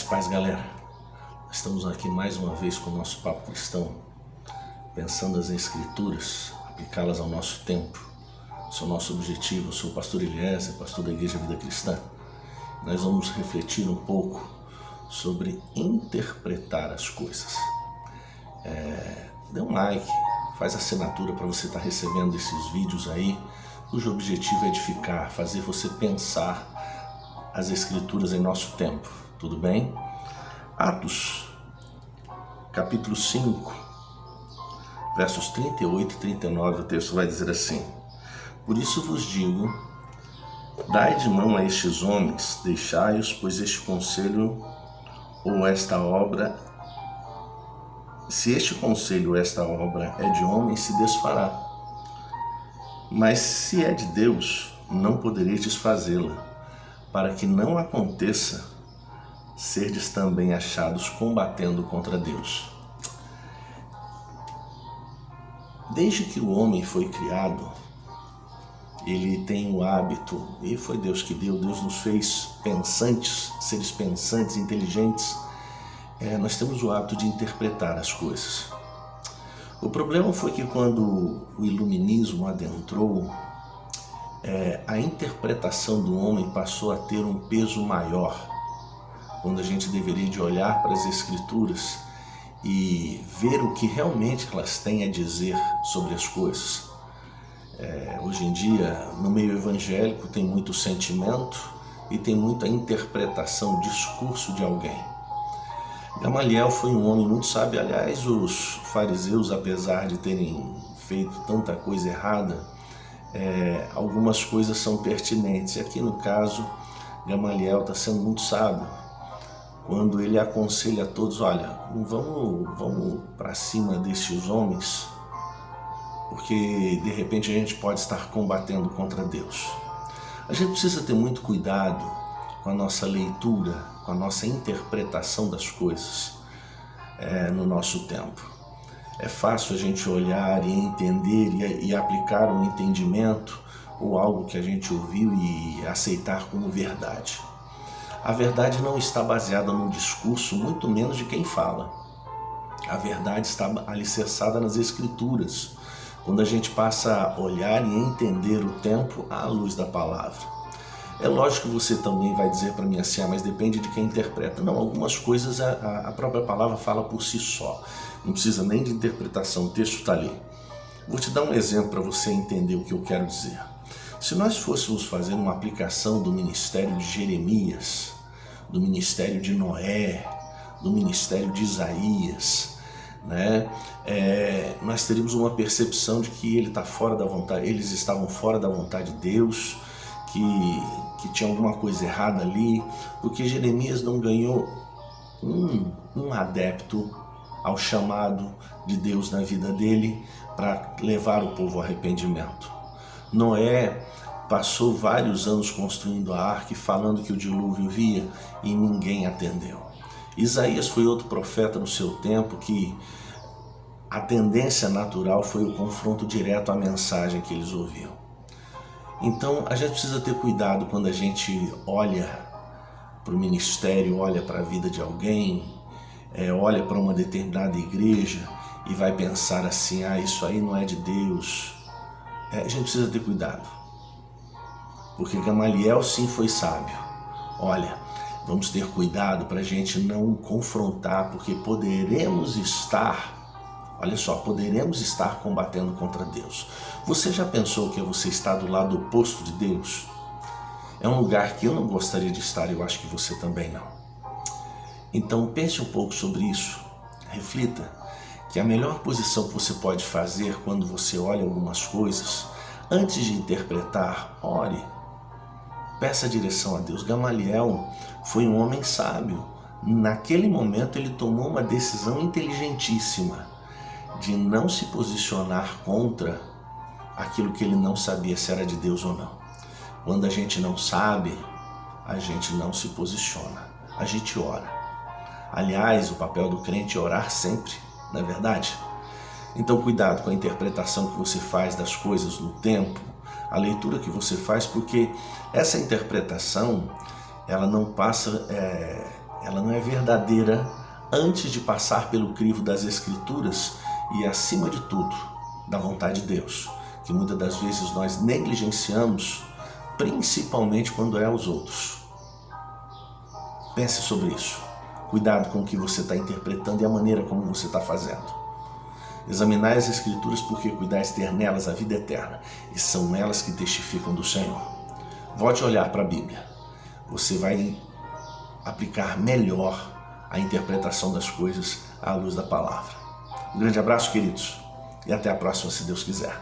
Paz, galera. Estamos aqui mais uma vez com o nosso Papo Cristão, pensando as Escrituras, aplicá-las ao nosso tempo. Esse é o nosso objetivo. Eu sou o pastor Eliezer, pastor da Igreja Vida Cristã. Nós vamos refletir um pouco sobre interpretar as coisas. Dê um like, faz assinatura para você estar recebendo esses vídeos aí, cujo objetivo é edificar, fazer você pensar as Escrituras em nosso tempo. Tudo bem? Atos, capítulo 5, versos 38 e 39, o texto vai dizer assim: Por isso vos digo, dai de mão a estes homens, deixai-os, pois este conselho ou esta obra, se este conselho ou esta obra é de homem, se desfará. Mas se é de Deus, não podereis desfazê-la, para que não aconteça serdes também achados combatendo contra Deus. Desde que o homem foi criado, ele tem o hábito, e foi Deus que deu, Deus nos fez pensantes, seres pensantes, inteligentes. Nós temos o hábito de interpretar as coisas. O problema foi que quando o iluminismo adentrou, a interpretação do homem passou a ter um peso maior, quando a gente deveria de olhar para as Escrituras e ver o que realmente elas têm a dizer sobre as coisas. Hoje em dia, no meio evangélico, tem muito sentimento e tem muita interpretação, discurso de alguém. Gamaliel foi um homem muito sábio. Aliás, os fariseus, apesar de terem feito tanta coisa errada, algumas coisas são pertinentes. E aqui no caso, Gamaliel está sendo muito sábio, quando ele aconselha a todos: olha, vamos para cima desses homens, porque de repente a gente pode estar combatendo contra Deus. A gente precisa ter muito cuidado com a nossa leitura, com a nossa interpretação das coisas no nosso tempo. É fácil a gente olhar e entender e aplicar um entendimento ou algo que a gente ouviu e aceitar como verdade. A verdade não está baseada num discurso, muito menos de quem fala. A verdade está alicerçada nas Escrituras, quando a gente passa a olhar e entender o tempo à luz da palavra. É lógico que você também vai dizer para mim assim: mas depende de quem interpreta. Não, algumas coisas a própria palavra fala por si só. Não precisa nem de interpretação, o texto está ali. Vou te dar um exemplo para você entender o que eu quero dizer. Se nós fôssemos fazer uma aplicação do ministério de Jeremias, do ministério de Noé, do ministério de Isaías, nós teríamos uma percepção de que eles estavam fora da vontade de Deus, que tinha alguma coisa errada ali, porque Jeremias não ganhou um adepto ao chamado de Deus na vida dele para levar o povo ao arrependimento. Noé passou vários anos construindo a arca e falando que o dilúvio via, e ninguém atendeu. Isaías foi outro profeta no seu tempo que a tendência natural foi o confronto direto à mensagem que eles ouviam. Então a gente precisa ter cuidado quando a gente olha para o ministério, olha para a vida de alguém, olha para uma determinada igreja e vai pensar assim: isso aí não é de Deus. A gente precisa ter cuidado, porque Gamaliel sim foi sábio. Olha, vamos ter cuidado para a gente não confrontar, porque poderemos estar combatendo contra Deus. Você já pensou que você está do lado oposto de Deus? É um lugar que eu não gostaria de estar, eu acho que você também não. Então pense um pouco sobre isso, reflita que a melhor posição que você pode fazer quando você olha algumas coisas, antes de interpretar, ore, peça direção a Deus. Gamaliel foi um homem sábio. Naquele momento ele tomou uma decisão inteligentíssima de não se posicionar contra aquilo que ele não sabia se era de Deus ou não. Quando a gente não sabe, a gente não se posiciona, a gente ora. Aliás, o papel do crente é orar sempre, não é verdade? Então cuidado com a interpretação que você faz das coisas no tempo, a leitura que você faz, porque essa interpretação ela não passa ela não é verdadeira antes de passar pelo crivo das Escrituras e, acima de tudo, da vontade de Deus, que muitas das vezes nós negligenciamos, principalmente quando é aos outros. Pense sobre isso. Cuidado com o que você está interpretando e a maneira como você está fazendo. Examinai as Escrituras, porque cuidais ter nelas a vida eterna, e são elas que testificam do Senhor. Volte a olhar para a Bíblia. Você vai aplicar melhor a interpretação das coisas à luz da palavra. Um grande abraço, queridos, e até a próxima, se Deus quiser.